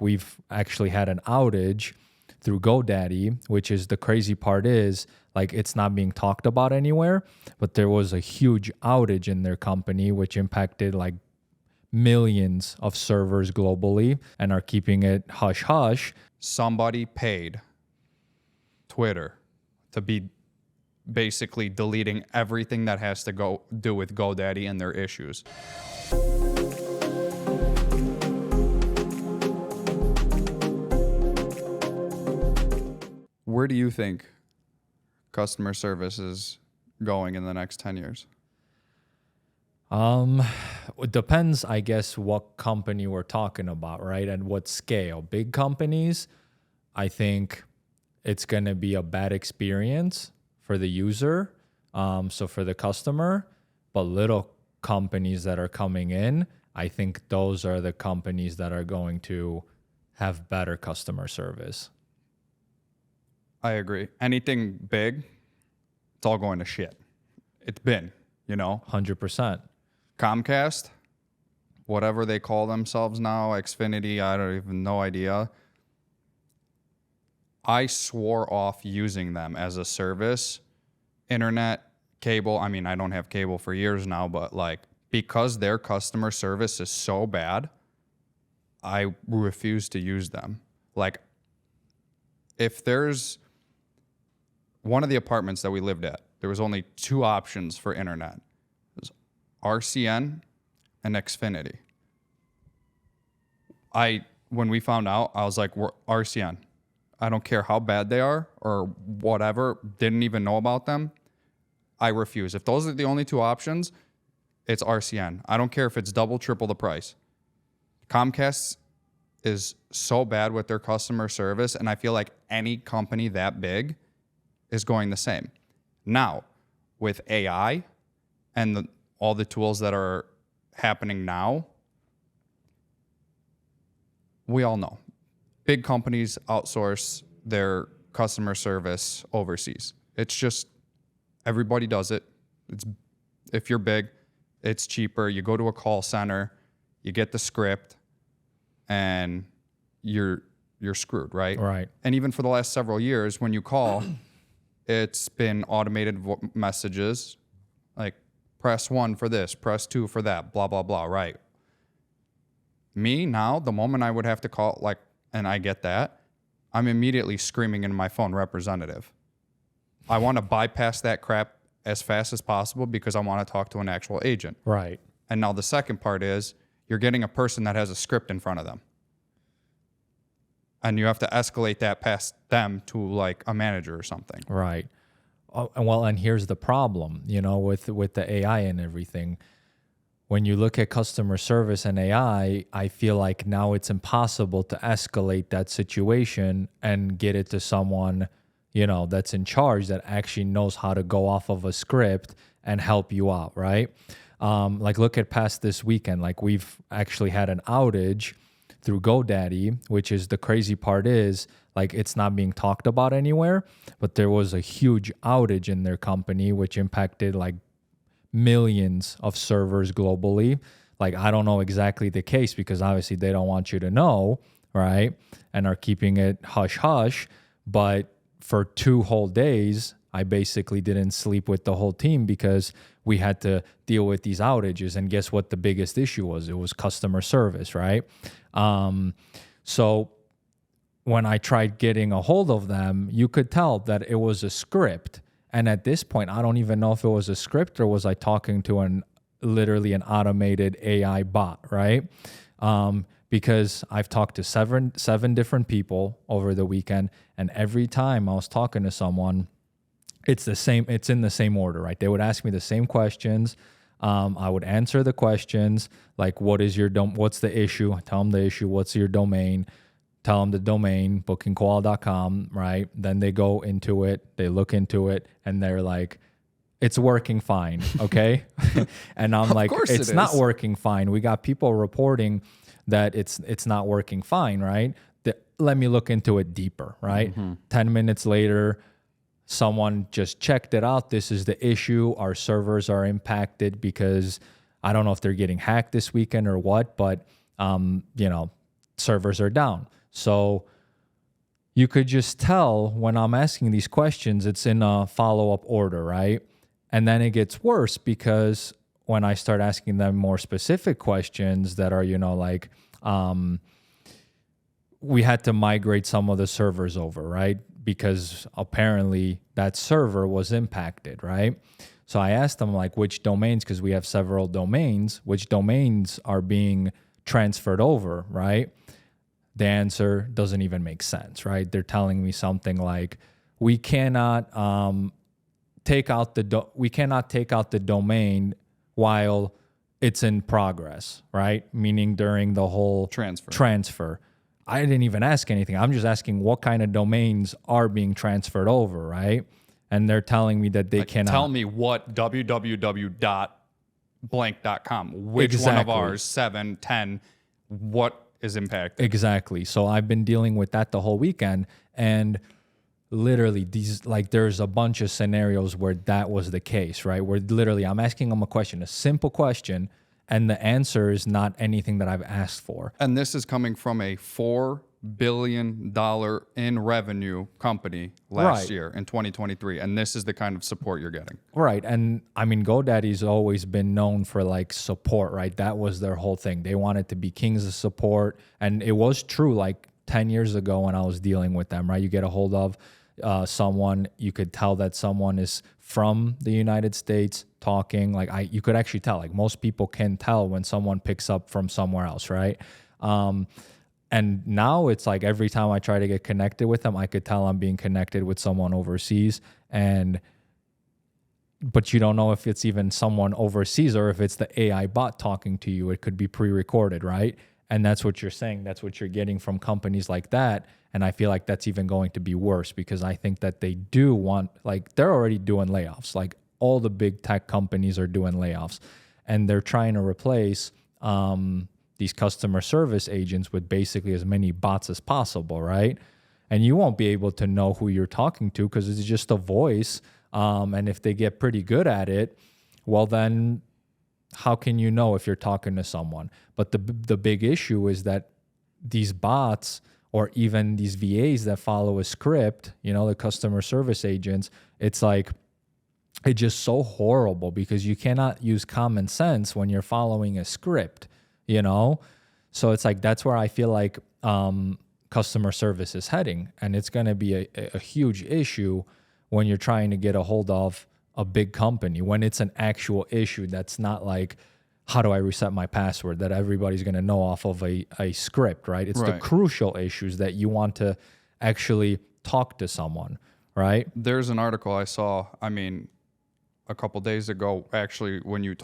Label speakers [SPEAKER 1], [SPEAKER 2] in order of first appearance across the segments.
[SPEAKER 1] we've actually had an outage through GoDaddy, which is the crazy part is like it's not being talked about anywhere, but there was a huge outage in their company, which impacted like millions of servers globally and are keeping it hush hush.
[SPEAKER 2] Somebody paid Twitter to be basically deleting everything that has to do with GoDaddy and their issues. Where do you think customer service is going in the next 10 years?
[SPEAKER 1] It depends, I guess, what company we're talking about, right? And what scale. Big companies, I think it's going to be a bad experience for the user, so for the customer. But little companies that are coming in, I think those are the companies that are going to have better customer service.
[SPEAKER 2] I agree. Anything big, it's all going to shit. It's been,
[SPEAKER 1] 100%.
[SPEAKER 2] Comcast, whatever they call themselves now, Xfinity, I don't even no idea. I swore off using them as a service. Internet, cable, I mean, I don't have cable for years now, but like because their customer service is so bad, I refuse to use them. Like if there's one of the apartments that we lived at, there was only 2 options for internet. It was RCN and Xfinity. When we found out, I was like, we're RCN. I don't care how bad they are or whatever, didn't even know about them. I refuse. If those are the only 2 options, it's RCN. I don't care if it's double, triple the price. Comcast is so bad with their customer service, and I feel like any company that big is going the same. Now, with AI and all the tools that are happening now, we all know big companies outsource their customer service overseas. It's just everybody does it. If you're big, it's cheaper. You go to a call center, you get the script, and you're screwed, right?
[SPEAKER 1] Right.
[SPEAKER 2] And even for the last several years, when you call, it's been automated messages like press 1 for this, press 2 for that, blah, blah, blah, right? Me now, the moment I would have to call, and I get that, I'm immediately screaming into my phone, representative. I want to bypass that crap as fast as possible because I want to talk to an actual agent.
[SPEAKER 1] Right.
[SPEAKER 2] And now the second part is you're getting a person that has a script in front of them. And you have to escalate that past them to like a manager or something.
[SPEAKER 1] Right. And here's the problem, with the AI and everything. When you look at customer service and AI, I feel like now it's impossible to escalate that situation and get it to someone, that's in charge that actually knows how to go off of a script and help you out, right? Look at past this weekend. Like we've actually had an outage through GoDaddy, which is the crazy part is like it's not being talked about anywhere, but there was a huge outage in their company, which impacted like millions of servers globally. Like, I don't know exactly the case because obviously they don't want you to know, right? And are keeping it hush hush. But for 2 whole days, I basically didn't sleep with the whole team because we had to deal with these outages. And guess what the biggest issue was? It was customer service, right? So when I tried getting a hold of them, you could tell that it was a script. And at this point, I don't even know if it was a script or was I talking to literally an automated AI bot, right? Because I've talked to seven different people over the weekend, and every time I was talking to someone, it's in the same order, right? They would ask me the same questions. I would answer the questions like, what's the issue? Tell them the issue. What's your domain? Tell them the domain, bookingkoala.com, right? Then they go into it, they look into it, and they're like, it's working fine, okay? And I'm like, it's not working fine. We got people reporting that it's not working fine, right? Let me look into it deeper, right? Mm-hmm. 10 minutes later, someone just checked it out. This is the issue. Our servers are impacted because I don't know if they're getting hacked this weekend or what, but servers are down. So you could just tell when I'm asking these questions, it's in a follow-up order, right? And then it gets worse because when I start asking them more specific questions that are, like, we had to migrate some of the servers over, right? Because apparently that server was impacted, right? So I asked them, like, which domains, because we have several domains, which domains are being transferred over, right? The answer doesn't even make sense, right? They're telling me something like, we cannot take out the domain while it's in progress, right? Meaning during the whole transfer. I didn't even ask anything. I'm just asking what kind of domains are being transferred over, right? And they're telling me that they cannot.
[SPEAKER 2] Tell me what www.blank.com, which one of ours, 7, 10, what is impacted?
[SPEAKER 1] Exactly. So I've been dealing with that the whole weekend, and literally there's a bunch of scenarios where that was the case, right? Where literally I'm asking them a simple question, and the answer is not anything that I've asked for.
[SPEAKER 2] And this is coming from a $4 billion in revenue company last year in 2023. And this is the kind of support you're getting.
[SPEAKER 1] Right. And I mean, GoDaddy's always been known for like support, right? That was their whole thing. They wanted to be kings of support. And it was true like 10 years ago when I was dealing with them, right? You get a hold of someone, you could tell that someone is from the United States talking. Like you could actually tell, like most people can tell when someone picks up from somewhere else, right? And now it's like every time I try to get connected with them, I could tell I'm being connected with someone overseas. But you don't know if it's even someone overseas or if it's the AI bot talking to you. It could be pre-recorded, right? And that's what you're saying. That's what you're getting from companies like that. And I feel like that's even going to be worse because I think that they do want, like they're already doing layoffs. Like all the big tech companies are doing layoffs. And they're trying to replace these customer service agents with basically as many bots as possible, right? And you won't be able to know who you're talking to because it's just a voice. And if they get pretty good at it, well, then how can you know if you're talking to someone? But the big issue is that these bots or even these VAs that follow a script, the customer service agents, it's like, it's just so horrible because you cannot use common sense when you're following a script, So it's like, that's where I feel like customer service is heading. And it's going to be a huge issue when you're trying to get a hold of a big company, when it's an actual issue that's not like, how do I reset my password, that everybody's going to know off of a script, right? It's the crucial issues that you want to actually talk to someone, right?
[SPEAKER 2] There's an article I saw, a couple days ago, actually, when you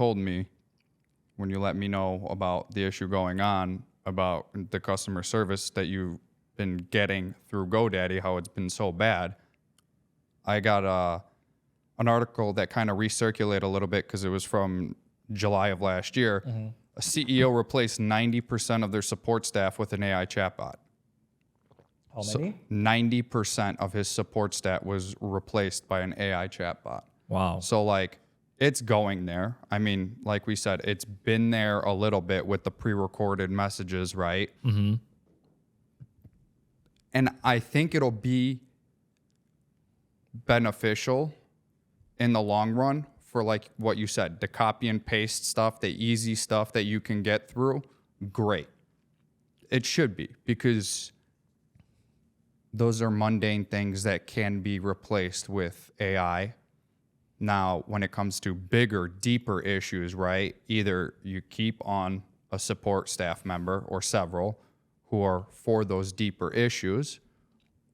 [SPEAKER 2] let me know about the issue going on, about the customer service that you've been getting through GoDaddy, how it's been so bad. I got an article that kind of recirculated a little bit because it was from July of last year. Mm-hmm. A CEO replaced 90% of their support staff with an AI chatbot.
[SPEAKER 1] How many?
[SPEAKER 2] So 90% of his support staff was replaced by an AI chatbot.
[SPEAKER 1] Wow.
[SPEAKER 2] So like it's going there. Like we said, it's been there a little bit with the pre-recorded messages, right? Mm-hmm. And I think it'll be beneficial in the long run for like what you said, the copy and paste stuff, the easy stuff that you can get through. Great. It should be, because those are mundane things that can be replaced with AI. Now, when it comes to bigger, deeper issues, right? Either you keep on a support staff member or several who are for those deeper issues,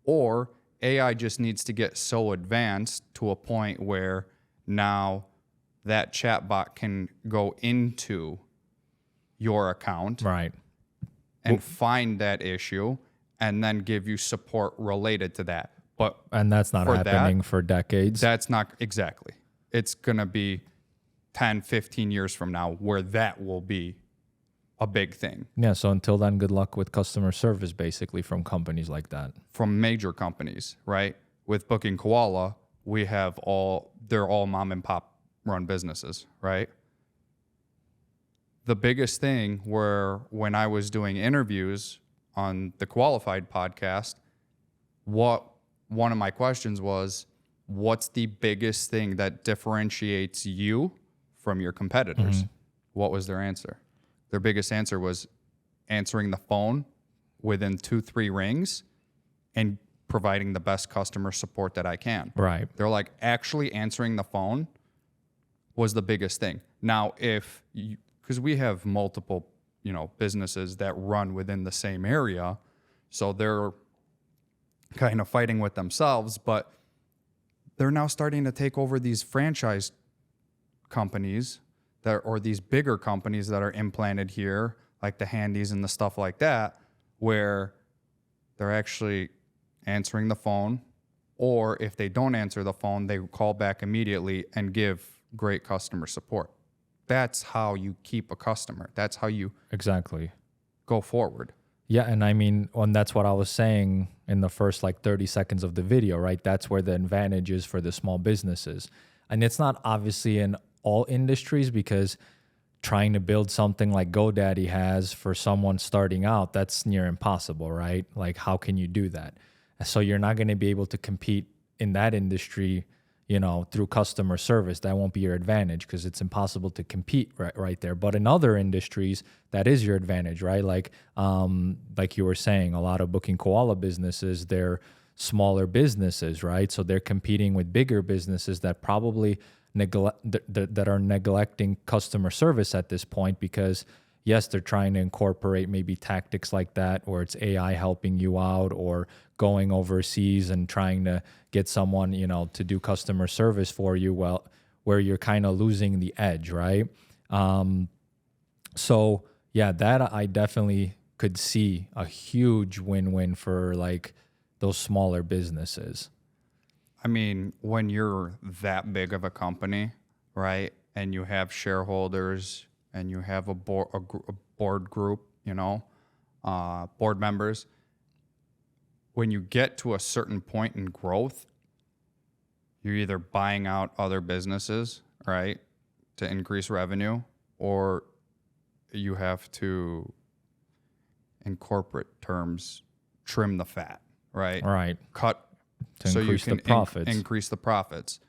[SPEAKER 2] or AI just needs to get so advanced to a point where now that chatbot can go into your account,
[SPEAKER 1] right,
[SPEAKER 2] and find that issue and then give you support related to that.
[SPEAKER 1] And that's not happening for decades.
[SPEAKER 2] That's not exactly. It's going to be 10, 15 years from now where that will be a big thing.
[SPEAKER 1] Yeah, so until then, good luck with customer service, basically, from companies like that.
[SPEAKER 2] From major companies, right? With Booking Koala, they're all mom and pop run businesses, right? The biggest thing when I was doing interviews on the Qualified podcast, one of my questions was, what's the biggest thing that differentiates you from your competitors? What was their answer? Their biggest answer was answering the phone within 2-3 rings and providing the best customer support that I can.
[SPEAKER 1] Right.
[SPEAKER 2] They're like, actually answering the phone was the biggest thing. Now, because we have multiple, businesses that run within the same area, so they're kind of fighting with themselves, but they're now starting to take over these franchise companies or these bigger companies that are implanted here, like the Handies and the stuff like that, where they're actually answering the phone, or if they don't answer the phone, they call back immediately and give great customer support. That's how you keep a customer. That's how you
[SPEAKER 1] Exactly
[SPEAKER 2] go forward.
[SPEAKER 1] Yeah, and I mean, and that's what I was saying in the first 30 seconds of the video, right? That's where the advantage is for the small businesses. And it's not obviously in all industries, because trying to build something like GoDaddy has for someone starting out, that's near impossible, right? Like, how can you do that? So you're not going to be able to compete in that industry, through customer service. That won't be your advantage, because it's impossible to compete right there. But in other industries, that is your advantage, right? Like you were saying, a lot of Booking Koala businesses, they're smaller businesses, right? So they're competing with bigger businesses that probably that are neglecting customer service at this point, because yes, they're trying to incorporate maybe tactics like that, or it's AI helping you out, or going overseas and trying to get someone, to do customer service for you, where you're kind of losing the edge, right? So yeah, that I definitely could see a huge win-win for those smaller businesses.
[SPEAKER 2] I mean, when you're that big of a company, right, and you have shareholders and you have a board group, board members, when you get to a certain point in growth, you're either buying out other businesses, right, to increase revenue, or you have to, in corporate terms, trim the fat, right?
[SPEAKER 1] Right.
[SPEAKER 2] Cut
[SPEAKER 1] To
[SPEAKER 2] so you
[SPEAKER 1] increase
[SPEAKER 2] can
[SPEAKER 1] the profits.
[SPEAKER 2] increase the profits.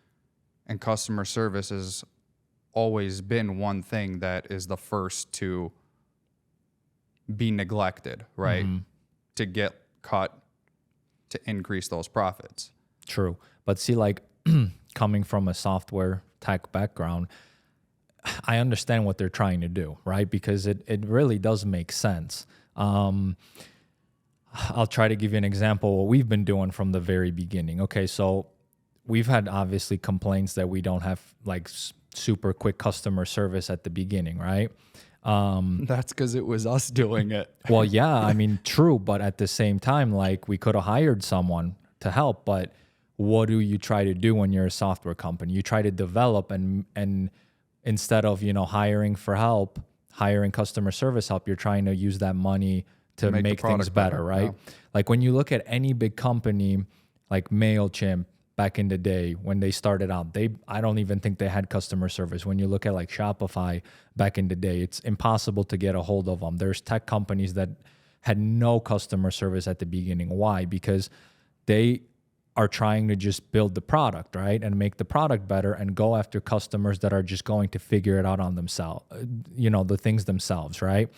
[SPEAKER 2] And customer service has always been one thing that is the first to be neglected, right? To get cut to increase those profits.
[SPEAKER 1] True. But see, coming from a software tech background, I understand what they're trying to do, right? Because it really does make sense. I'll try to give you an example what we've been doing from the very beginning. Okay, so we've had obviously complaints that we don't have super quick customer service at the beginning, right?
[SPEAKER 2] That's because it was us doing it.
[SPEAKER 1] Well, yeah, I mean, true, but at the same time, we could have hired someone to help, but what do you try to do when you're a software company? You try to develop, and instead of, hiring for help, hiring customer service help, you're trying to use that money to make things better, right?
[SPEAKER 2] Yeah.
[SPEAKER 1] Like when you look at any big company like MailChimp back in the day when they started out, I don't even think they had customer service. When you look at Shopify back in the day, it's impossible to get a hold of them. There's tech companies that had no customer service at the beginning. Why? Because they are trying to just build the product, right? And make the product better and go after customers that are just going to figure it out on themselves, the things themselves, right?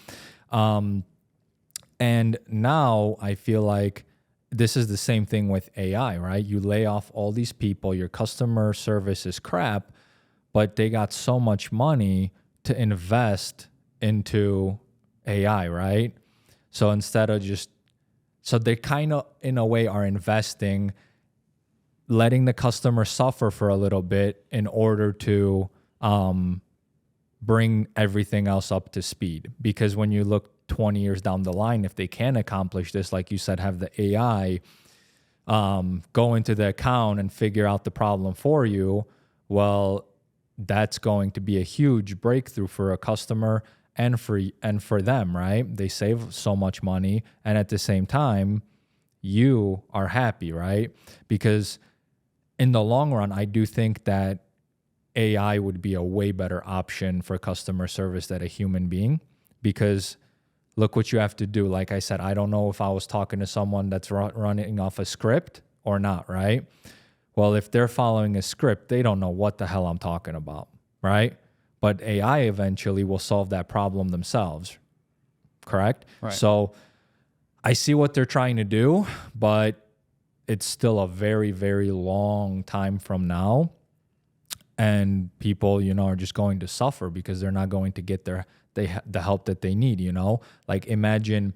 [SPEAKER 1] And now I feel like this is the same thing with AI, right? You lay off all these people, your customer service is crap, but they got so much money to invest into AI, right? So instead of so they kind of, in a way, are investing, letting the customer suffer for a little bit in order to bring everything else up to speed. Because when you look 20 years down the line, if they can accomplish this, like you said, have the AI go into the account and figure out the problem for you, well, that's going to be a huge breakthrough for a customer and for them, right? They save so much money, and at the same time, you are happy, right? Because in the long run, I do think that AI would be a way better option for customer service than a human being, because look what you have to do. Like I said, I don't know if I was talking to someone that's running off a script or not, right? Well, if they're following a script, they don't know what the hell I'm talking about, right? But AI eventually will solve that problem themselves, correct?
[SPEAKER 2] Right.
[SPEAKER 1] So I see what they're trying to do, but it's still a very, very long time from now. And people, are just going to suffer because they're not going to get the help that they need, Like imagine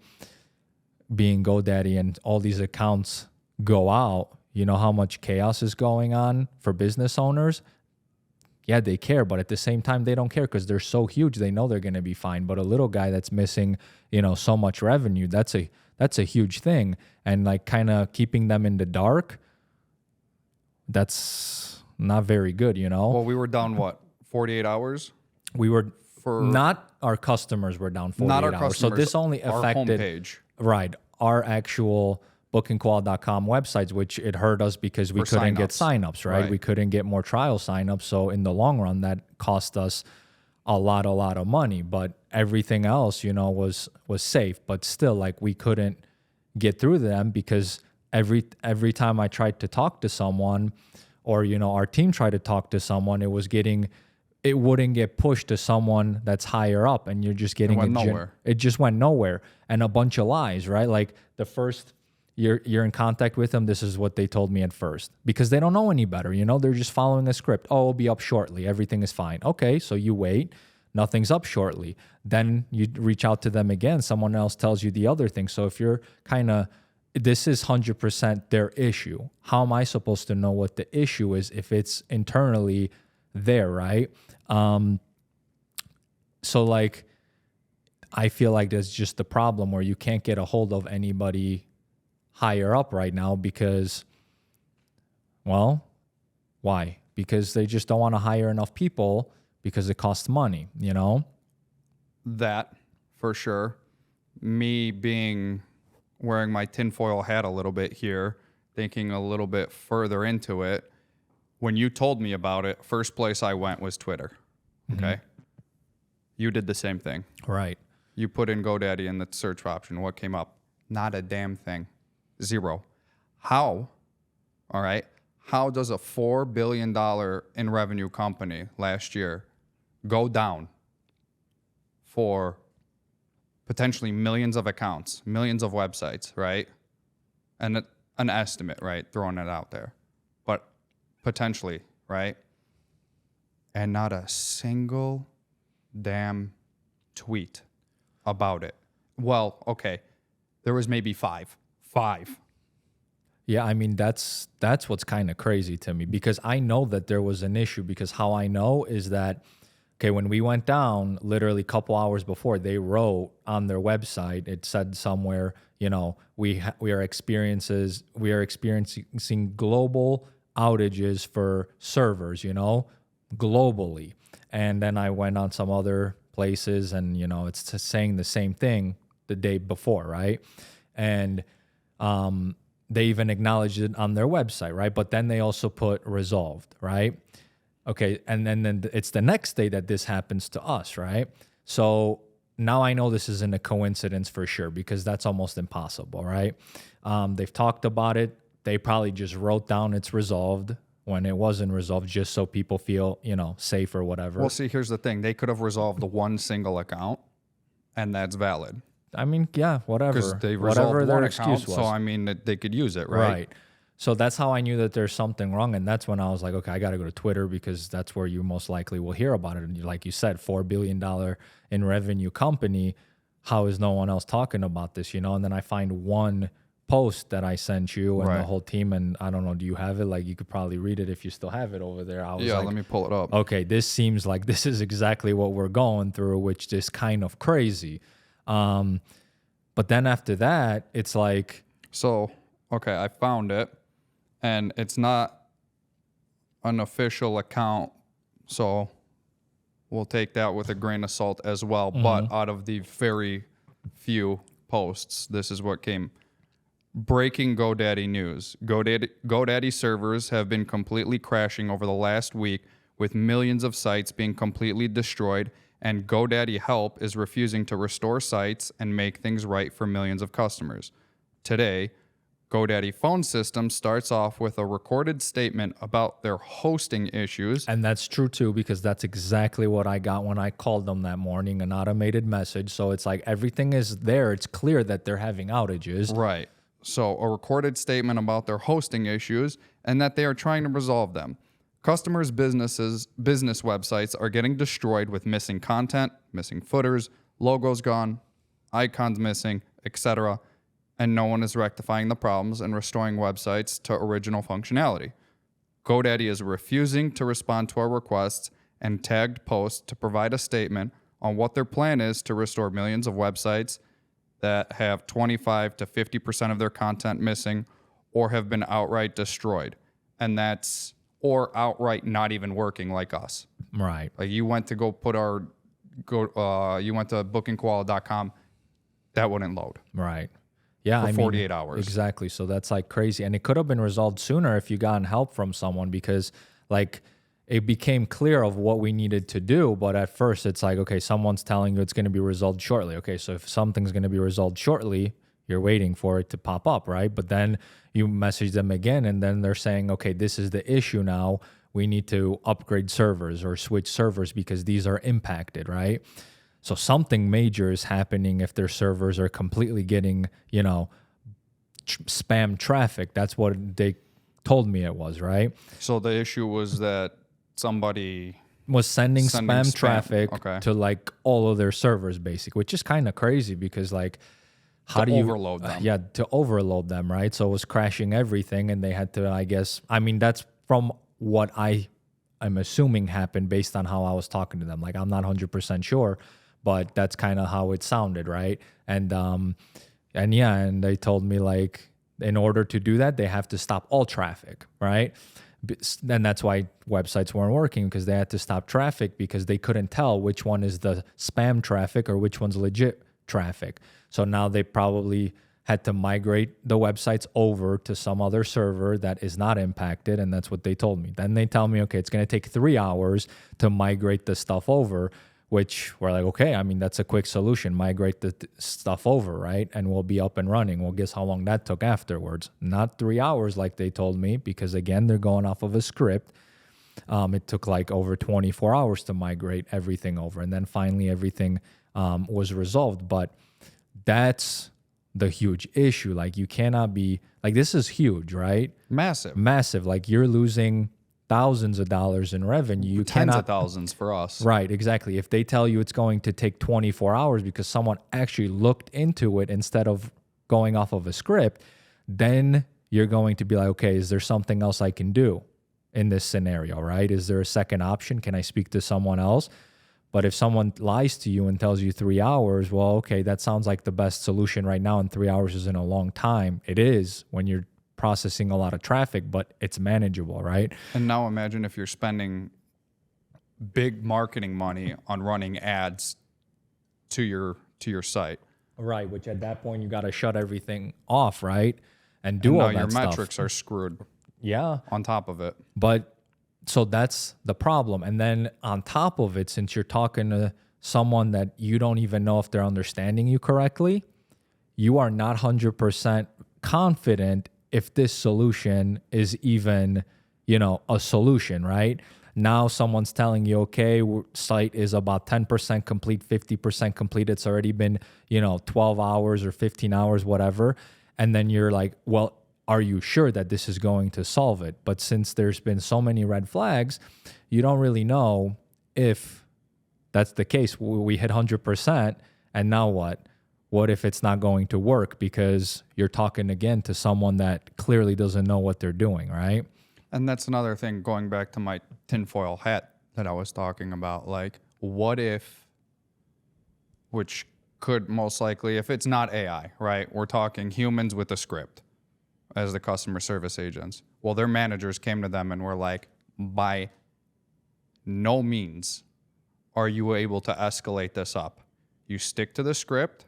[SPEAKER 1] being GoDaddy and all these accounts go out. You know how much chaos is going on for business owners? Yeah, they care, but at the same time, they don't care because they're so huge. They know they're going to be fine. But a little guy that's missing, so much revenue, that's a huge thing. And like kind of keeping them in the dark, that's not very good,
[SPEAKER 2] Well, we were down, 48 hours?
[SPEAKER 1] We were not our customers were down 48
[SPEAKER 2] Not our
[SPEAKER 1] hours.
[SPEAKER 2] customers,
[SPEAKER 1] So this only
[SPEAKER 2] our
[SPEAKER 1] affected
[SPEAKER 2] homepage.
[SPEAKER 1] Right, our actual bookingqual.com websites, which it hurt us because we couldn't get signups, right? We couldn't get more trial signups. So in the long run, that cost us a lot of money. But everything else, was safe. But still, like we couldn't get through them because every time I tried to talk to someone, or our team tried to talk to someone, it wouldn't get pushed to someone that's higher up, and you're just getting
[SPEAKER 2] nowhere.
[SPEAKER 1] It just went nowhere, and a bunch of lies, right? Like the first you're in contact with them, this is what they told me at first, because they don't know any better. They're just following a script. Oh, it'll be up shortly. Everything is fine. Okay, so you wait. Nothing's up shortly. Then you reach out to them again. Someone else tells you the other thing. So if you're this is 100% their issue. How am I supposed to know what the issue is if it's internally there, right? So like, I feel like that's just the problem where you can't get a hold of anybody higher up right now because, well, why? Because they just don't want to hire enough people because it costs money,
[SPEAKER 2] That, for sure. Me wearing my tinfoil hat a little bit here, thinking a little bit further into it. When you told me about it, first place I went was Twitter. Okay. You did the same thing.
[SPEAKER 1] Right.
[SPEAKER 2] You put in GoDaddy in the search option. What came up? Not a damn thing. 0. How? All right. How does a $4 billion in revenue company last year go down for potentially millions of accounts, millions of websites, right? And an estimate, right? Throwing it out there. But potentially, right? And not a single damn tweet about it. Well, okay. There was maybe 5.
[SPEAKER 1] Yeah, I mean, that's what's kind of crazy to me, because I know that there was an issue, because how I know is that, okay, when we went down, literally a couple hours before, they wrote on their website, it said somewhere, we are experiencing global outages for servers, globally. And then I went on some other places and, it's saying the same thing the day before, right? And they even acknowledged it on their website, right? But then they also put resolved, right? Okay, and then it's the next day that this happens to us, right? So now I know this isn't a coincidence for sure, because that's almost impossible, right? They've talked about it. They probably just wrote down it's resolved when it wasn't resolved, just so people feel, safe or whatever.
[SPEAKER 2] Well, see, here's the thing. They could have resolved the one single account, and that's valid.
[SPEAKER 1] I mean, yeah, whatever.
[SPEAKER 2] Because they
[SPEAKER 1] whatever
[SPEAKER 2] resolved
[SPEAKER 1] their
[SPEAKER 2] one
[SPEAKER 1] excuse
[SPEAKER 2] account,
[SPEAKER 1] was.
[SPEAKER 2] so I mean, they could use it, right?
[SPEAKER 1] Right. So that's how I knew that there's something wrong. And that's when I was like, okay, I got to go to Twitter, because that's where you most likely will hear about it. And like you said, $4 billion in revenue company. How is no one else talking about this, And then I find one post that I sent you and the whole team. And I don't know, do you have it? Like, you could probably read it if you still have it over there. I was
[SPEAKER 2] let me pull it up.
[SPEAKER 1] Okay, this seems like this is exactly what we're going through, which is kind of crazy. But then after that, it's like...
[SPEAKER 2] So, okay, I found it. And it's not an official account, so we'll take that with a grain of salt as well. Mm-hmm. But out of the very few posts, this is what came. Breaking GoDaddy news. GoDaddy servers have been completely crashing over the last week, with millions of sites being completely destroyed and GoDaddy Help is refusing to restore sites and make things right for millions of customers. Today, GoDaddy phone system starts off with a recorded statement about their hosting issues.
[SPEAKER 1] And that's true too, because that's exactly what I got when I called them that morning, an automated message. So it's like everything is there. It's clear that they're having outages.
[SPEAKER 2] Right. So a recorded statement about their hosting issues and that they are trying to resolve them. Customers' business websites are getting destroyed with missing content, missing footers, logos gone, icons missing, etc., and no one is rectifying the problems and restoring websites to original functionality. GoDaddy is refusing to respond to our requests and tagged posts to provide a statement on what their plan is to restore millions of websites that have 25 to 50% of their content missing or have been outright destroyed. And that's, or outright not even working like us.
[SPEAKER 1] Right.
[SPEAKER 2] Like you went to you went to bookingkoala.com, that wouldn't load.
[SPEAKER 1] Right. Yeah,
[SPEAKER 2] for 48 hours.
[SPEAKER 1] Exactly. So that's like crazy. And it could have been resolved sooner if you gotten help from someone, because like it became clear of what we needed to do. But at first it's like, okay, someone's telling you it's going to be resolved shortly. Okay, so if something's going to be resolved shortly, you're waiting for it to pop up, right? But then you message them again and then they're saying, okay, this is the issue now. We need to upgrade servers or switch servers because these are impacted, right? So something major is happening if their servers are completely getting, spam traffic. That's what they told me it was, right?
[SPEAKER 2] So the issue was that somebody
[SPEAKER 1] was sending spam traffic
[SPEAKER 2] okay.
[SPEAKER 1] to like all of their servers, basically, which is kind of crazy because like, how do you
[SPEAKER 2] overload them?
[SPEAKER 1] Yeah, to overload them, right? So it was crashing everything, and they had to, I guess, that's from what I'm assuming happened based on how I was talking to them. Like I'm not 100% sure. But that's kind of how it sounded, right? And they told me like in order to do that, they have to stop all traffic, right? And that's why websites weren't working, because they had to stop traffic because they couldn't tell which one is the spam traffic or which one's legit traffic. So now they probably had to migrate the websites over to some other server that is not impacted, and that's what they told me. Then they tell me, okay, it's going to take 3 hours to migrate the stuff over, which we're like, okay, that's a quick solution. Migrate the stuff over, right? And we'll be up and running. Well, guess how long that took afterwards? Not 3 hours like they told me, because again, they're going off of a script. It took like over 24 hours to migrate everything over. And then finally everything was resolved. But that's the huge issue. Like you cannot be, like this is huge, right? Massive. Like you're losing thousands of dollars in revenue. You
[SPEAKER 2] Tens of thousands for us.
[SPEAKER 1] Right, exactly. If they tell you it's going to take 24 hours because someone actually looked into it instead of going off of a script, then you're going to be like, okay, is there something else I can do in this scenario, right? Is there a second option? Can I speak to someone else? But if someone lies to you and tells you 3 hours, well, okay, that sounds like the best solution right now, and 3 hours isn't a long time. It is when you're processing a lot of traffic, but it's manageable, right?
[SPEAKER 2] And now imagine if you're spending big marketing money on running ads to your site.
[SPEAKER 1] Right, which at that point you got to shut everything off, right? And do all that stuff.
[SPEAKER 2] Now your metrics are screwed.
[SPEAKER 1] Yeah.
[SPEAKER 2] On top of it.
[SPEAKER 1] But so that's the problem. And then on top of it, since you're talking to someone that you don't even know if they're understanding you correctly, you are not 100% confident if this solution is even, a solution, right? Now someone's telling you, okay, site is about 10% complete, 50% complete. It's already been, 12 hours or 15 hours, whatever. And then you're like, well, are you sure that this is going to solve it? But since there's been so many red flags, you don't really know if that's the case. We hit 100%, and now what? What if it's not going to work because you're talking again to someone that clearly doesn't know what they're doing, right?
[SPEAKER 2] And that's another thing, going back to my tinfoil hat that I was talking about. Like, what if, which could most likely, if it's not AI, right? We're talking humans with a script as the customer service agents. Well, their managers came to them and were like, by no means are you able to escalate this up. You stick to the script,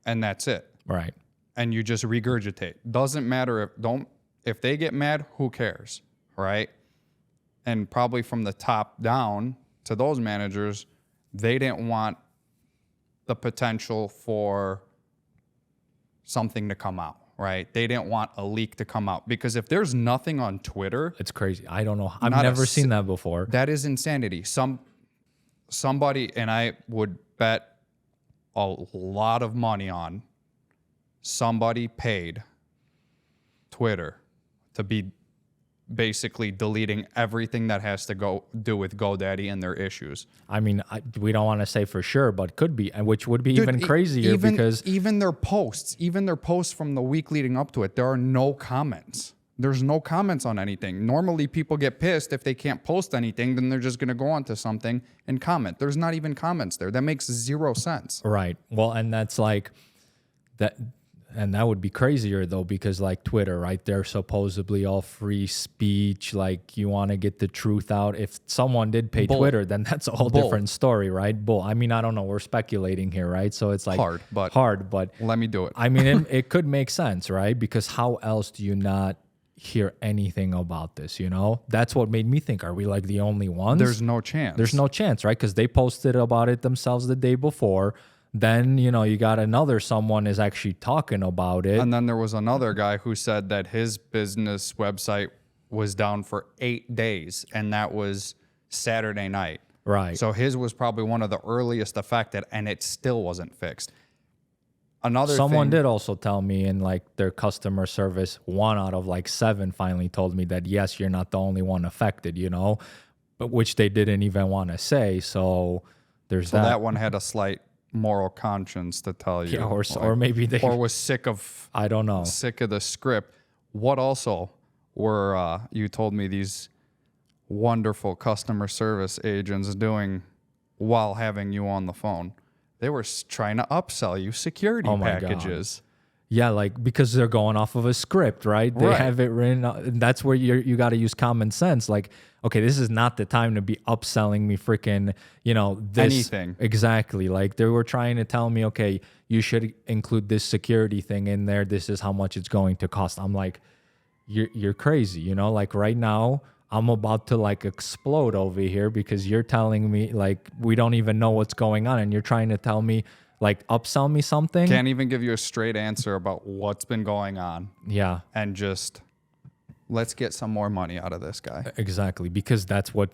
[SPEAKER 2] and that's it.
[SPEAKER 1] Right.
[SPEAKER 2] And you just regurgitate. Doesn't matter if they get mad, who cares, right? And probably from the top down to those managers They didn't want the potential for something to come out, right? They didn't want a leak to come out, because if there's nothing on Twitter,
[SPEAKER 1] It's crazy. I don't know. I've
[SPEAKER 2] Not a
[SPEAKER 1] never
[SPEAKER 2] s-
[SPEAKER 1] seen that before.
[SPEAKER 2] that is insanity. Somebody, and I would bet a lot of money on, somebody paid Twitter to be basically deleting everything that has to do with GoDaddy and their issues.
[SPEAKER 1] I mean, we don't want to say for sure, but could be, and which would be even crazier because
[SPEAKER 2] even their posts from the week leading up to it, there are no comments. There's no comments on anything. Normally people get pissed if they can't post anything, then they're just going to go onto something and comment. There's not even comments there. That makes zero sense.
[SPEAKER 1] right. Well, and that's like that. And that would be crazier though, because like Twitter, right? They're supposedly all free speech. Like you want to get the truth out. If someone did pay Twitter, then that's a whole different story, right? Bull. I mean, I don't know. We're speculating here, right? So it's like
[SPEAKER 2] Hard, but let me do it.
[SPEAKER 1] I mean, it could make sense, right? Because how else do you not hear anything about this? You know, that's what made me think, are we like the only ones?
[SPEAKER 2] There's no chance.
[SPEAKER 1] There's no chance, right? Because they posted about it themselves the day before. Then, you know, you got someone is actually talking about it.
[SPEAKER 2] And then there was another guy who said that his business website was down for 8 days, and that was Saturday night.
[SPEAKER 1] Right.
[SPEAKER 2] So his was probably one of the earliest affected, and it still wasn't fixed. Someone
[SPEAKER 1] did also tell me in like their customer service, 1 out of like 7 finally told me that, yes, you're not the only one affected, you know, but which they didn't even want to say. So there's that.
[SPEAKER 2] That one had a slight moral conscience to tell you.
[SPEAKER 1] Yeah, or maybe they
[SPEAKER 2] was sick of,
[SPEAKER 1] I don't know.
[SPEAKER 2] sick of the script. What also were you told me these wonderful customer service agents doing while having you on the phone? They were trying to upsell you security packages.
[SPEAKER 1] Yeah, like because they're going off of a script, right? They have it written. And that's where you got to use common sense. Like, okay, this is not the time to be upselling me freaking, you know, this.
[SPEAKER 2] Anything.
[SPEAKER 1] Exactly. Like they were trying to tell me, okay, you should include this security thing in there. This is how much it's going to cost. I'm like, you're crazy, you know? Like right now, I'm about to like explode over here because you're telling me like we don't even know what's going on, and you're trying to tell me like upsell me something.
[SPEAKER 2] Can't even give you a straight answer about what's been going on.
[SPEAKER 1] Yeah.
[SPEAKER 2] And just let's get some more money out of this guy.
[SPEAKER 1] Exactly, because that's what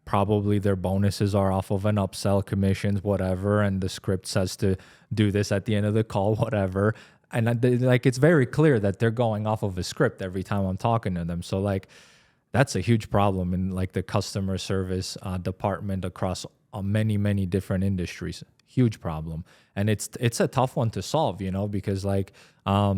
[SPEAKER 1] probably their bonuses are off of an upsell, commissions, whatever, and the script says to do this at the end of the call, whatever. And like it's very clear that they're going off of a script every time I'm talking to them. So like that's a huge problem in like the customer service department across many different industries. Huge problem, and it's a tough one to solve, you know, because like I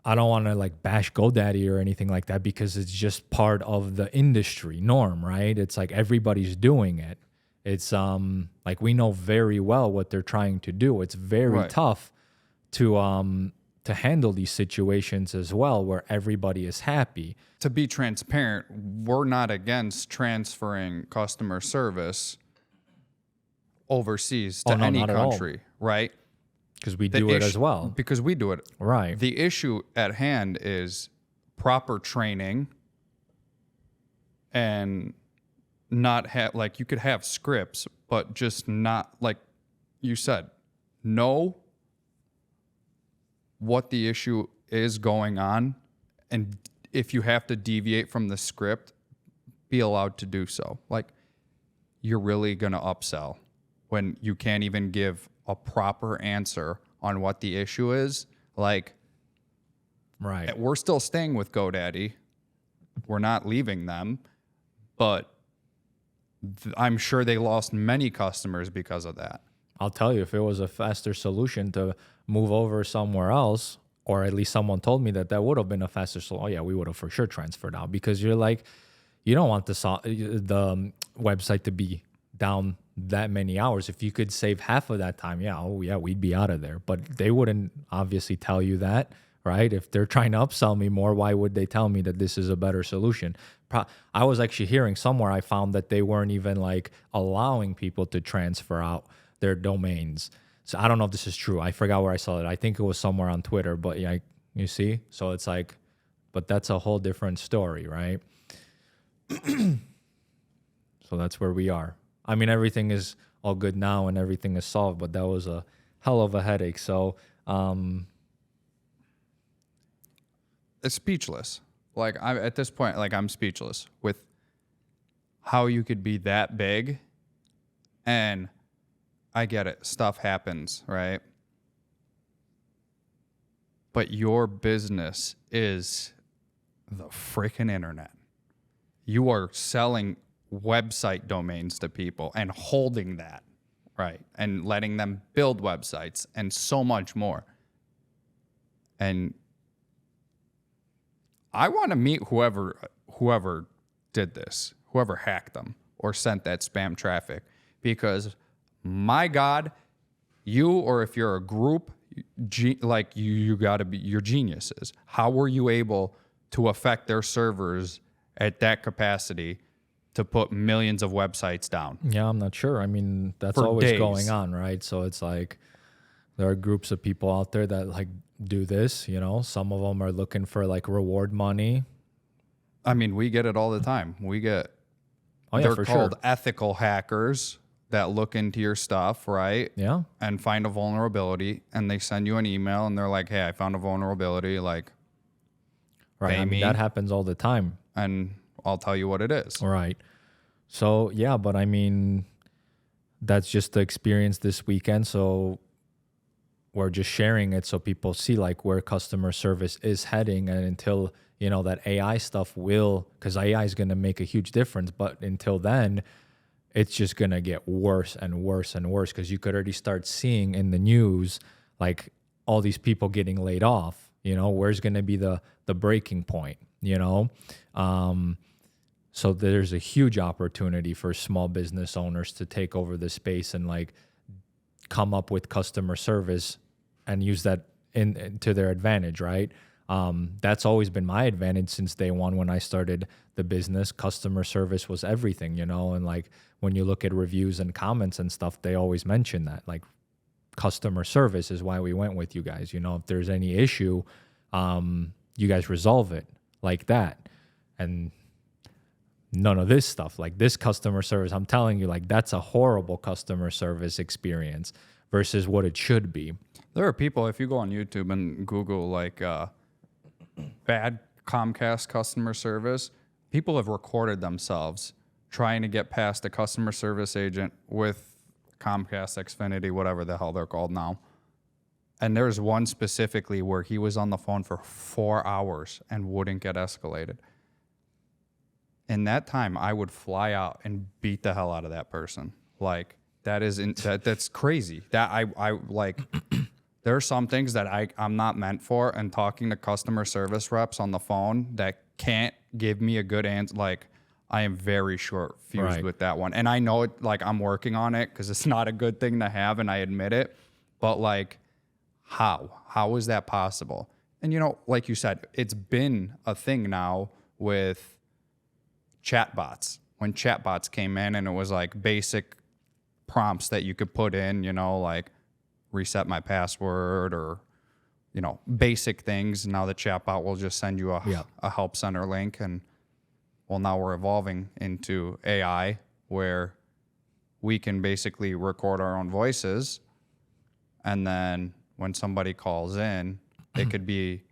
[SPEAKER 1] don't want to like bash GoDaddy or anything like that, because it's just part of the industry norm, right? It's like everybody's doing it. It's like we know very well what they're trying to do. It's very tough to handle these situations as well, where everybody is happy.
[SPEAKER 2] To be transparent, we're not against transferring customer service overseas to any country, right?
[SPEAKER 1] Because we do it as well.
[SPEAKER 2] Because we do it.
[SPEAKER 1] Right.
[SPEAKER 2] The issue at hand is proper training, and not have, like, you could have scripts, but just not, like you said, know what the issue is going on, and if you have to deviate from the script, be allowed to do so. Like, you're really going to upsell when you can't even give a proper answer on what the issue is. Like,
[SPEAKER 1] right.
[SPEAKER 2] we're still staying with GoDaddy. We're not leaving them, but I'm sure they lost many customers because of that.
[SPEAKER 1] I'll tell you, if it was a faster solution to move over somewhere else, or at least someone told me that would have been a faster solution, oh yeah, we would have for sure transferred out, because you're like, you don't want the website to be down that many hours. If you could save half of that time, we'd be out of there. But they wouldn't obviously tell you that, right? If they're trying to upsell me more, why would they tell me that this is a better solution? I was actually hearing somewhere, I found that they weren't even like allowing people to transfer out their domains. So I don't know if this is true. I forgot where I saw it. I think it was somewhere on Twitter, but yeah, you see? So it's like, but that's a whole different story, right? So that's where we are. I mean, everything is all good now and everything is solved, but that was a hell of a headache. So,
[SPEAKER 2] it's speechless. Like at this point, like I'm speechless with how you could be that big. And I get it. Stuff happens, right? But your business is the freaking internet. You are selling website domains to people and holding that, right? And letting them build websites and so much more. And I want to meet whoever did this, whoever hacked them or sent that spam traffic, because my God, you, or if you're a group, like you got to be, you're geniuses. How were you able to affect their servers at that capacity to put millions of websites down?
[SPEAKER 1] Yeah, I'm not sure. I mean, that's
[SPEAKER 2] For
[SPEAKER 1] always
[SPEAKER 2] days.
[SPEAKER 1] going on, right? So it's like there are groups of people out there that like do this, you know. Some of them are looking for like reward money.
[SPEAKER 2] I mean, we get it all the time. We get,
[SPEAKER 1] they're
[SPEAKER 2] called ethical hackers that look into your stuff, right?
[SPEAKER 1] Yeah.
[SPEAKER 2] And find a vulnerability, and they send you an email and they're like, hey, I found a vulnerability, like,
[SPEAKER 1] Right.
[SPEAKER 2] pay
[SPEAKER 1] I mean,
[SPEAKER 2] me,
[SPEAKER 1] that happens all the time.
[SPEAKER 2] and I'll tell you what it is.
[SPEAKER 1] Right. So, yeah, but I mean, that's just the experience this weekend. So we're just sharing it so people see like where customer service is heading. And until, you know, that AI stuff will, because AI is going to make a huge difference. But until then, it's just going to get worse and worse and worse, because you could already start seeing in the news, like all these people getting laid off. You know, where's going to be the breaking point, you know? So there's a huge opportunity for small business owners to take over the space and like come up with customer service and use that to their advantage, right? That's always been my advantage since day one when I started the business. Customer service was everything, you know? And like when you look at reviews and comments and stuff, they always mention that like customer service is why we went with you guys. You know, if there's any issue, you guys resolve it like that. And none of this stuff, like this customer service, I'm telling you, like that's a horrible customer service experience versus what it should be.
[SPEAKER 2] There are people, if you go on YouTube and Google like bad Comcast customer service, people have recorded themselves trying to get past a customer service agent with Comcast, Xfinity, whatever the hell they're called now. And there's one specifically where he was on the phone for 4 hours and wouldn't get escalated. In that time, I would fly out and beat the hell out of that person. Like that's crazy. That I like. There are some things that I'm not meant for, and talking to customer service reps on the phone that can't give me a good answer. Like I am very short fused with that one, and I know it. Like I'm working on it because it's not a good thing to have, and I admit it. But like, how is that possible? And you know, like you said, it's been a thing now with chatbots. When chatbots came in, and it was like basic prompts that you could put in, you know, like reset my password or, you know, basic things. Now the chatbot will just send you a help center link. And well, now we're evolving into AI where we can basically record our own voices. And then when somebody calls in, it could be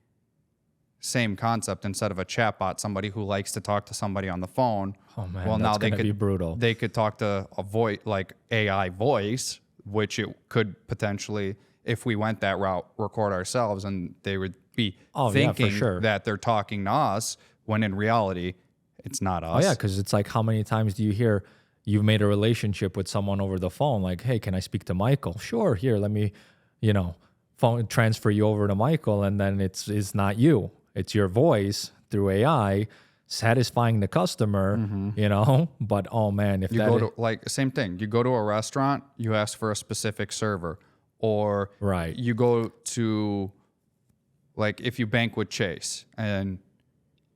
[SPEAKER 2] same concept. Instead of a chatbot, somebody who likes to talk to somebody on the phone.
[SPEAKER 1] Oh man,
[SPEAKER 2] well, now
[SPEAKER 1] that's gonna be brutal.
[SPEAKER 2] They could talk to a voice, like AI voice, which it could potentially, if we went that route, record ourselves, and they would be thinking that they're talking to us when in reality it's not us.
[SPEAKER 1] Oh yeah, because it's like, how many times do you hear you've made a relationship with someone over the phone? Like, hey, can I speak to Michael? Sure, here, let me, you know, phone transfer you over to Michael, and then it's not you. It's your voice through AI satisfying the customer, you know? But, oh, man, if
[SPEAKER 2] you go to, like, same thing. You go to a restaurant, you ask for a specific server. Or you go to, like, if you bank with Chase, and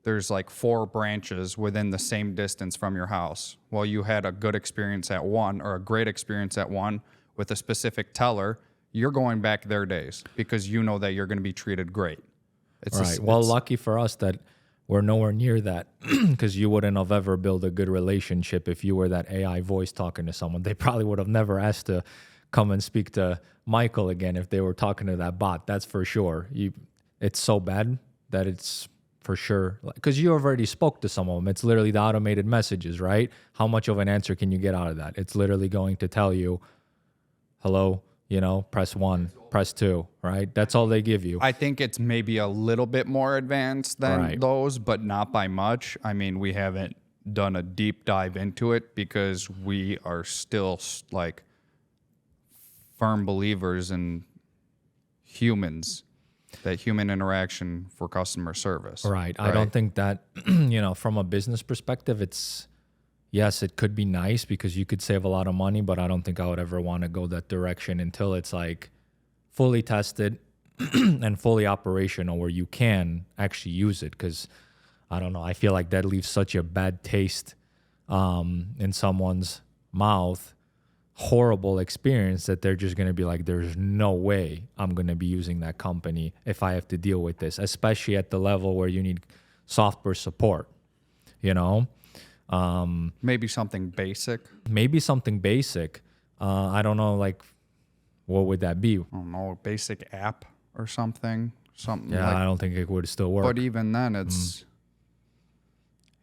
[SPEAKER 2] there's, like, 4 branches within the same distance from your house. Well, you had a good experience at one or a great experience at one with a specific teller. You're going back their days because you know that you're going to be treated great.
[SPEAKER 1] Well, lucky for us that we're nowhere near that because you wouldn't have ever built a good relationship if you were that AI voice talking to someone. They probably would have never asked to come and speak to Michael again if they were talking to that bot. That's for sure. It's so bad that it's for sure, because you already spoke to some of them. It's literally the automated messages, right? How much of an answer can you get out of that? It's literally going to tell you, hello, press 1, press 2, right? That's all they give you.
[SPEAKER 2] I think it's maybe a little bit more advanced than those, but not by much. I mean, we haven't done a deep dive into it because we are still like firm believers in humans, that human interaction for customer service.
[SPEAKER 1] Right. I don't think that, from a business perspective, yes, it could be nice because you could save a lot of money, but I don't think I would ever want to go that direction until it's like fully tested and fully operational where you can actually use it. Because I don't know, I feel like that leaves such a bad taste in someone's mouth, horrible experience, that they're just going to be like, there's no way I'm going to be using that company if I have to deal with this, especially at the level where you need software support,
[SPEAKER 2] Maybe something basic.
[SPEAKER 1] I don't know, like, what would that be?
[SPEAKER 2] I don't know, a basic app or something.
[SPEAKER 1] Yeah, I don't think it would still work.
[SPEAKER 2] But even then, it's...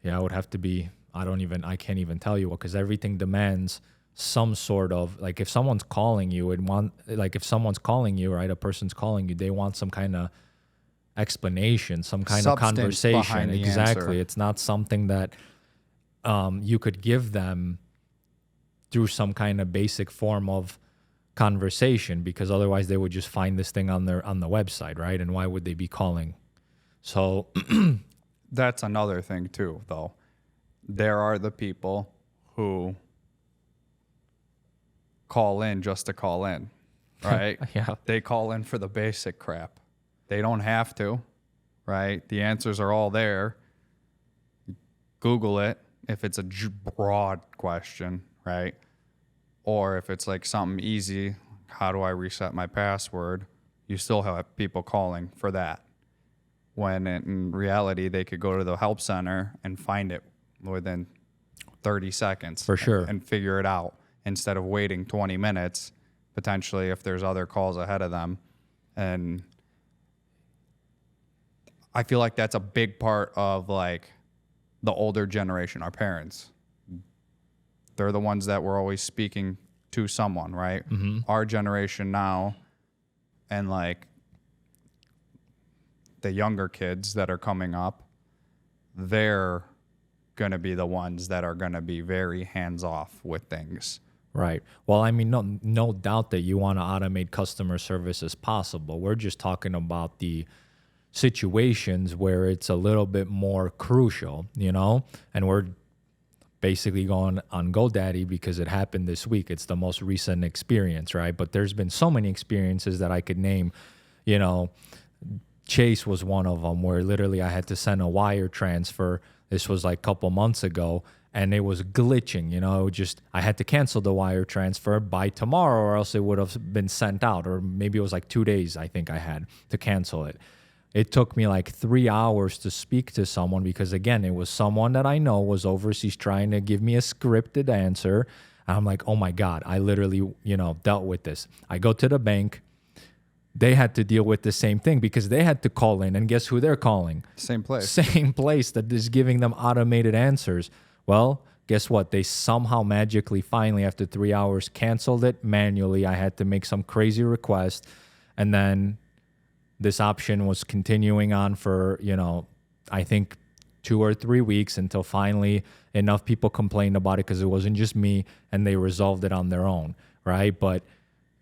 [SPEAKER 1] Yeah, it would have to be, I can't even tell you what, because everything demands some sort of, like, if someone's calling you, right, a person's calling you, they want some kind of explanation, some kind of conversation. Exactly.
[SPEAKER 2] Answer.
[SPEAKER 1] It's not something that you could give them through some kind of basic form of conversation, because otherwise they would just find this thing on the website, right? And why would they be calling? So
[SPEAKER 2] that's another thing too, though. There are the people who call in just to call in, right?
[SPEAKER 1] Yeah.
[SPEAKER 2] They call in for the basic crap. They don't have to, right? The answers are all there. Google it if it's a broad question, right? Or if it's like something easy, how do I reset my password? You still have people calling for that. When in reality, they could go to the help center and find it within 30 seconds.
[SPEAKER 1] For sure.
[SPEAKER 2] And figure it out instead of waiting 20 minutes, potentially, if there's other calls ahead of them. And I feel like that's a big part of like the older generation, our parents. They're the ones that were always speaking to someone, right?
[SPEAKER 1] Mm-hmm.
[SPEAKER 2] Our generation now, and like the younger kids that are coming up, they're going to be the ones that are going to be very hands-off with things.
[SPEAKER 1] Right. Well, I mean, no doubt that you want to automate customer service as possible. We're just talking about the situations where it's a little bit more crucial, and we're basically going on GoDaddy because it happened this week. It's the most recent experience, right? But there's been so many experiences that I could name. Chase was one of them where literally I had to send a wire transfer. This was like a couple months ago, and it was glitching, I had to cancel the wire transfer by tomorrow or else it would have been sent out, or maybe it was like 2 days I think I had to cancel it. It took me like 3 hours to speak to someone because, again, it was someone that I know was overseas trying to give me a scripted answer. And I'm like, oh my God, I literally, dealt with this. I go to the bank. They had to deal with the same thing because they had to call in. And guess who they're calling?
[SPEAKER 2] Same place.
[SPEAKER 1] Same place that is giving them automated answers. Well, guess what? They somehow magically, finally, after 3 hours, canceled it manually. I had to make some crazy request. And then this option was continuing on for, I think 2 or 3 weeks until finally enough people complained about it because it wasn't just me and they resolved it on their own, right? But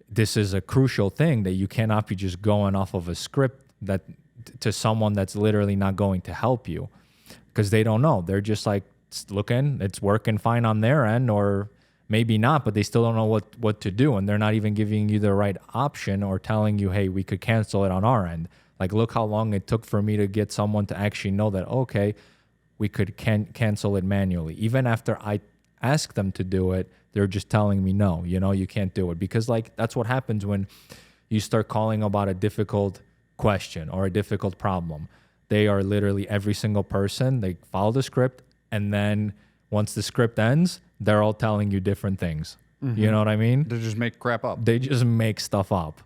[SPEAKER 1] this is a crucial thing that you cannot be just going off of a script that to someone that's literally not going to help you because they don't know. They're just like, looking, it's working fine on their end, or maybe not, but they still don't know what to do. And they're not even giving you the right option or telling you, hey, we could cancel it on our end. Like, look how long it took for me to get someone to actually know that, okay, we could cancel it manually. Even after I asked them to do it, they're just telling me, no, you can't do it. Because like, that's what happens when you start calling about a difficult question or a difficult problem. They are literally every single person. They follow the script, and then once the script ends, they're all telling you different things. You know what I mean?
[SPEAKER 2] They just make crap up.
[SPEAKER 1] They just make stuff up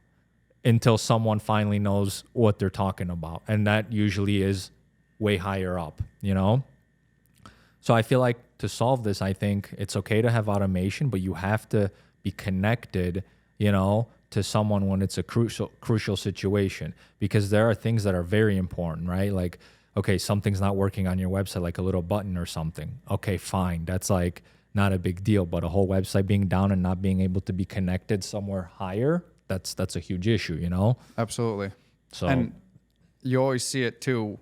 [SPEAKER 1] until someone finally knows what they're talking about. And that usually is way higher up, you know? So I feel like to solve this, I think it's okay to have automation, but you have to be connected, you know, to someone when it's a crucial situation, because there are things that are very important, right? Like, okay, something's not working on your website, like a little button or something. Okay, fine. That's like not a big deal, but a whole website being down and not being able to be connected somewhere higher, that's a huge issue, you know?
[SPEAKER 2] Absolutely.
[SPEAKER 1] So,
[SPEAKER 2] And you always see it too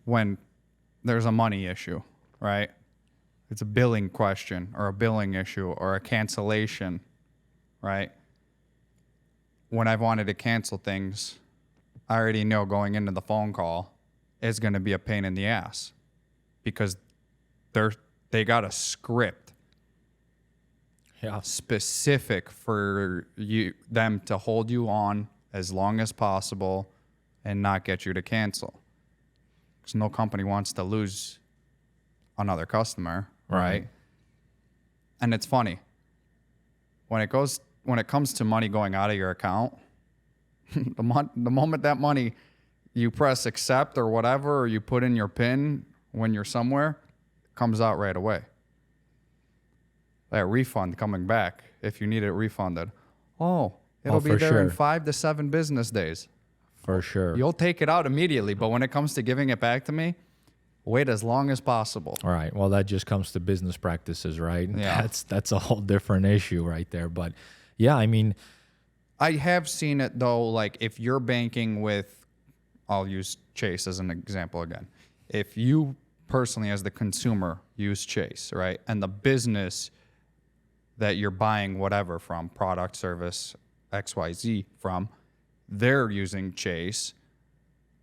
[SPEAKER 2] when there's a money issue, right? It's a billing question or a billing issue or a cancellation, right? When I've wanted to cancel things, I already know going into the phone call is going to be a pain in the ass because they got a script
[SPEAKER 1] yeah.
[SPEAKER 2] specific for them to hold you on as long as possible and not get you to cancel. Because no company wants to lose another customer, right? And it's funny. When it comes to money going out of your account, the moment that money you press accept or whatever, or you put in your PIN when you're somewhere, it comes out right away. That refund coming back if you need it refunded. Oh, it'll be there in 5 to 7 business days.
[SPEAKER 1] For sure.
[SPEAKER 2] You'll take it out immediately, but when it comes to giving it back to me, wait as long as possible.
[SPEAKER 1] All right. Well, that just comes to business practices, right?
[SPEAKER 2] Yeah.
[SPEAKER 1] That's a whole different issue right there. But yeah, I mean,
[SPEAKER 2] I have seen it though, like if you're banking with, I'll use Chase as an example again. If you personally as the consumer use Chase, right? And the business that you're buying whatever from, product, service, XYZ from, they're using Chase,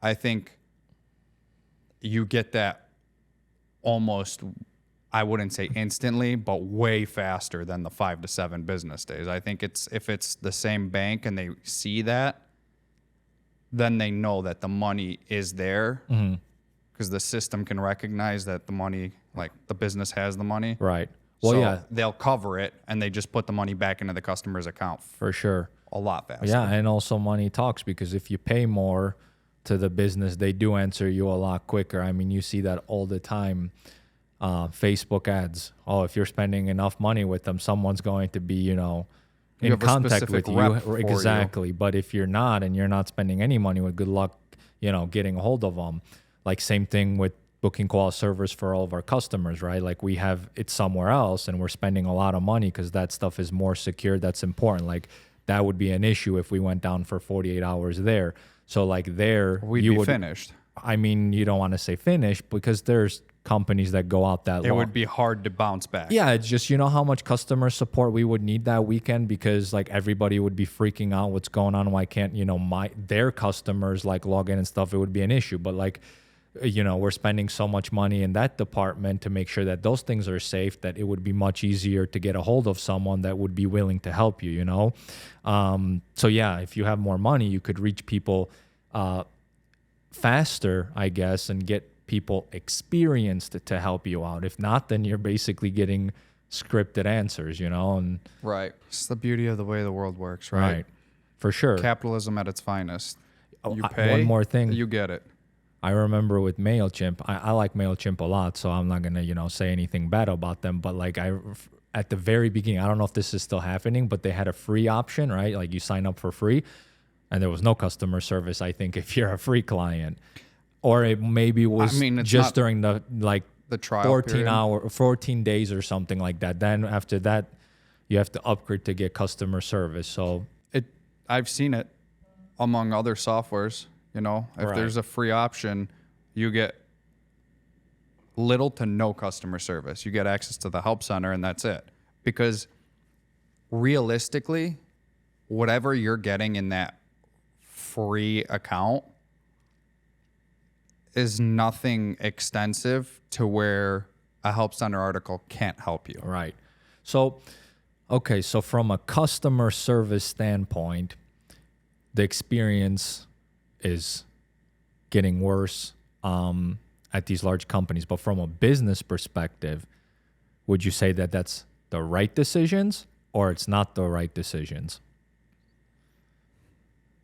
[SPEAKER 2] I think you get that almost, I wouldn't say instantly, but way faster than the 5 to 7 business days. I think if it's the same bank and they see that, then they know that the money is there because the system can recognize that the money, like the business has the money.
[SPEAKER 1] right. Well,
[SPEAKER 2] So
[SPEAKER 1] yeah,
[SPEAKER 2] they'll cover it and they just put the money back into the customer's account
[SPEAKER 1] for sure.
[SPEAKER 2] a lot faster.
[SPEAKER 1] Yeah, and also money talks, because if you pay more to the business, they do answer you a lot quicker. I mean, you see that all the time. Facebook ads. Oh, if you're spending enough money with them, someone's going to be, you know,
[SPEAKER 2] You
[SPEAKER 1] in
[SPEAKER 2] have a
[SPEAKER 1] contact with
[SPEAKER 2] specific
[SPEAKER 1] you.
[SPEAKER 2] rep for you.
[SPEAKER 1] Exactly. But if you're not and you're not spending any money, with good luck, you know, getting a hold of them. Like same thing with booking call servers for all of our customers, right? Like we have it somewhere else and we're spending a lot of money because that stuff is more secure. That's important. Like that would be an issue if we went down for 48 hours there. So like there,
[SPEAKER 2] We'd
[SPEAKER 1] you
[SPEAKER 2] be
[SPEAKER 1] would,
[SPEAKER 2] finished.
[SPEAKER 1] I mean, you don't want to say finished because there's companies that go out that long.
[SPEAKER 2] It would be hard to bounce back.
[SPEAKER 1] Yeah, it's just, you know how much customer support we would need that weekend, because like everybody would be freaking out what's going on. Why can't, you know, their customers like log in and stuff? It would be an issue. But like, you know, we're spending so much money in that department to make sure that those things are safe, that it would be much easier to get a hold of someone that would be willing to help you, you know? So yeah, if you have more money, you could reach people faster, I guess, and get people experienced to help you out. If not, then you're basically getting scripted answers, you know? And
[SPEAKER 2] Right. It's the beauty of the way the world works, right?
[SPEAKER 1] For sure.
[SPEAKER 2] Capitalism at its finest. You
[SPEAKER 1] one
[SPEAKER 2] pay,
[SPEAKER 1] more thing.
[SPEAKER 2] you get it.
[SPEAKER 1] I remember with MailChimp, I like MailChimp a lot, so I'm not going to, you know, say anything bad about them. But like at the very beginning, I don't know if this is still happening, but they had a free option, right? Like you sign up for free and there was no customer service, I think, if you're a free client. Or it maybe was
[SPEAKER 2] it's
[SPEAKER 1] just
[SPEAKER 2] not
[SPEAKER 1] during the like
[SPEAKER 2] the trial
[SPEAKER 1] 14 days or something like that. Then after that, you have to upgrade to get customer service. So
[SPEAKER 2] I've seen it among other softwares, you know. If
[SPEAKER 1] Right.
[SPEAKER 2] there's a free option, you get little to no customer service. You get access to the help center and that's it. Because realistically, whatever you're getting in that free account is nothing extensive to where a help center article can't help you.
[SPEAKER 1] Right. So, okay. So from a customer service standpoint, the experience is getting worse at these large companies. But from a business perspective, would you say that that's the right decisions or it's not the right decisions?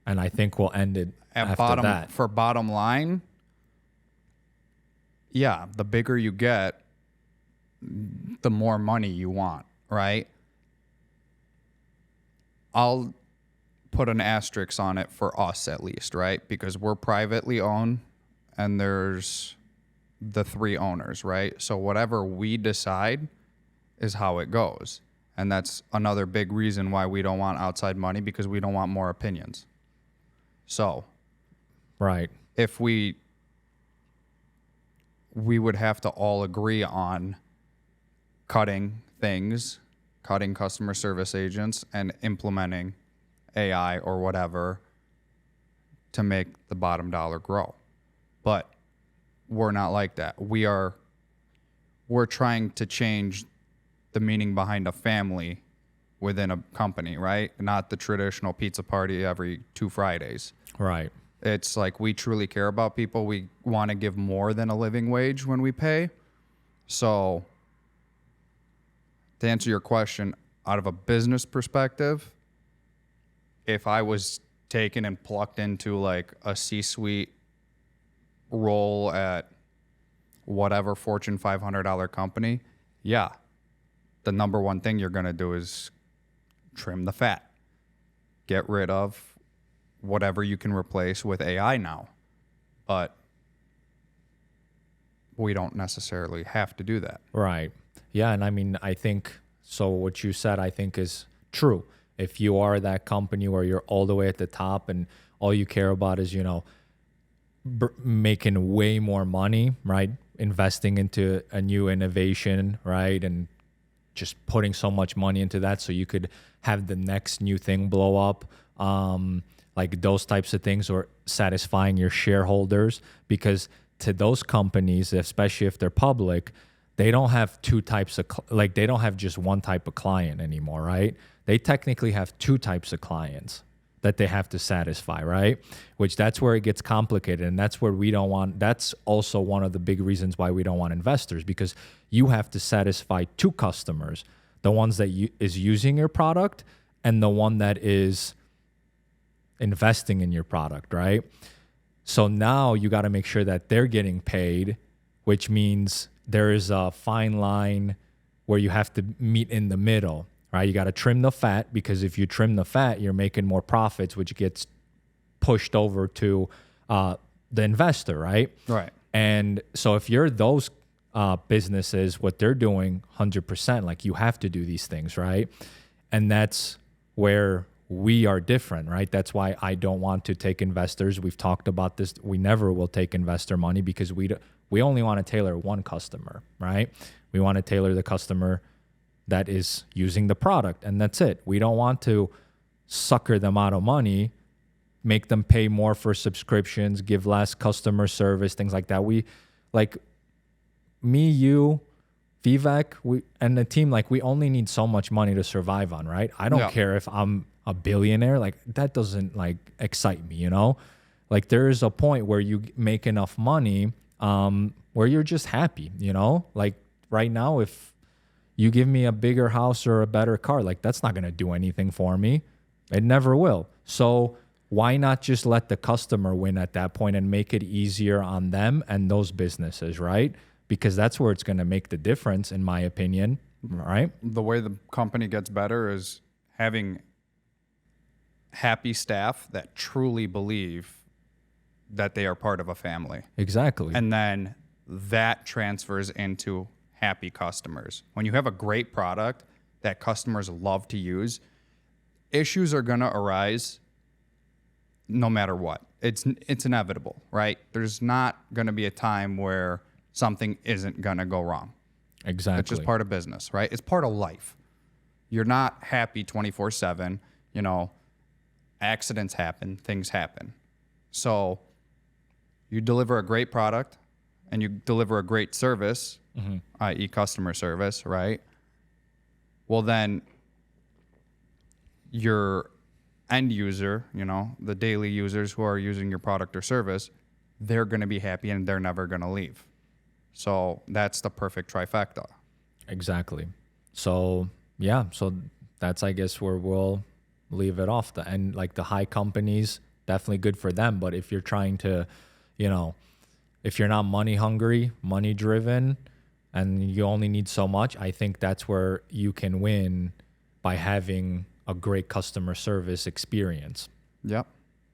[SPEAKER 1] And I think we'll end it after that.
[SPEAKER 2] For bottom line, yeah, the bigger you get, the more money you want, right? I'll put an asterisk on it for us at least, right? Because we're privately owned and there's the 3 owners, right? So whatever we decide is how it goes. And that's another big reason why we don't want outside money, because we don't want more opinions. So,
[SPEAKER 1] right.
[SPEAKER 2] If we would have to all agree on cutting things, cutting customer service agents, and implementing AI or whatever to make the bottom dollar grow. But we're not like that. We're trying to change the meaning behind a family within a company, right? Not the traditional pizza party every 2 Fridays.
[SPEAKER 1] Right.
[SPEAKER 2] It's like we truly care about people. We want to give more than a living wage when we pay. So to answer your question, out of a business perspective, if I was taken and plucked into like a C-suite role at whatever Fortune 500 company, yeah, the number one thing you're going to do is trim the fat. Get rid of whatever you can replace with AI now. But we don't necessarily have to do that.
[SPEAKER 1] Right. Yeah. And I mean, I think, so what you said, I think is true. If you are that company where you're all the way at the top and all you care about is, you know, making way more money, right? Investing into a new innovation, right? And just putting so much money into that so you could have the next new thing blow up. Like those types of things, or satisfying your shareholders, because to those companies, especially if they're public, they don't have 2 types of, like they don't have just one type of client anymore, right? They technically have 2 types of clients that they have to satisfy, right? Which that's where it gets complicated. And that's where we don't want, that's also one of the big reasons why we don't want investors, because you have to satisfy 2 customers, the ones that is using your product and the one that is investing in your product, right? So now you got to make sure that they're getting paid, which means there is a fine line where you have to meet in the middle, right? You got to trim the fat, because if you trim the fat, you're making more profits, which gets pushed over to the investor, right?
[SPEAKER 2] Right.
[SPEAKER 1] And so if you're those businesses, what they're doing 100%, like you have to do these things, right? And that's where we are different, right? That's why I don't want to take investors. We've talked about this. We never will take investor money, because we only want to tailor one customer, right? We want to tailor the customer that is using the product, and that's it. We don't want to sucker them out of money, make them pay more for subscriptions, give less customer service, things like that. We, like me, you, Vivek, and the team, like we only need so much money to survive on, right? I don't care if I'm a billionaire, like that doesn't like excite me, you know? Like there is a point where you make enough money where you're just happy, you know? Like right now, if you give me a bigger house or a better car, like that's not going to do anything for me. It never will. So why not just let the customer win at that point and make it easier on them and those businesses, right? Because that's where it's going to make the difference, in my opinion, right?
[SPEAKER 2] The way the company gets better is having happy staff that truly believe that they are part of a family.
[SPEAKER 1] Exactly.
[SPEAKER 2] And then that transfers into happy customers. When you have a great product that customers love to use, issues are going to arise no matter what. It's inevitable, right? There's not going to be a time where something isn't going to go wrong.
[SPEAKER 1] Exactly.
[SPEAKER 2] It's just part of business, right? It's part of life. You're not happy 24/7, you know. Accidents happen, things happen. So you deliver a great product and you deliver a great service, i.e. customer service, right? Well, then your end user, you know, the daily users who are using your product or service, they're going to be happy and they're never going to leave. So that's the perfect trifecta.
[SPEAKER 1] Exactly. So yeah, so that's, I guess, where we'll leave it off. And like the high companies, definitely good for them. But if you're trying to, you know, if you're not money hungry, money driven, and you only need so much, I think that's where you can win by having a great customer service experience.
[SPEAKER 2] Yep.